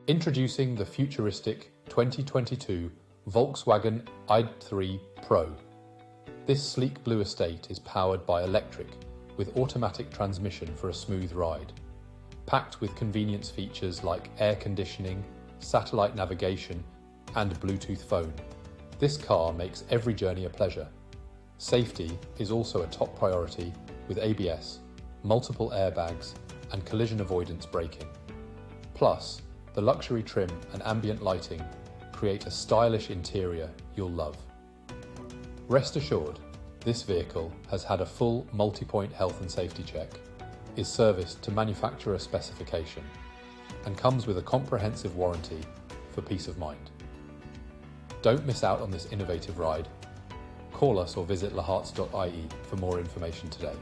Introducing the futuristic 2022 Volkswagen Id.3 PRO. This sleek blue estate is powered by electric with automatic transmission for a smooth ride. Packed with convenience features like air conditioning, satellite navigation and Bluetooth phone. This car makes every journey a pleasure. Safety is also a top priority with ABS, multiple airbags and collision avoidance braking. Plus, the luxury trim and ambient lighting create a stylish interior you'll love. Rest assured, this vehicle has had a full multi-point health and safety check, is serviced to manufacturer specification, and comes with a comprehensive warranty for peace of mind. Don't miss out on this innovative ride. Call us or visit laharts.ie for more information today.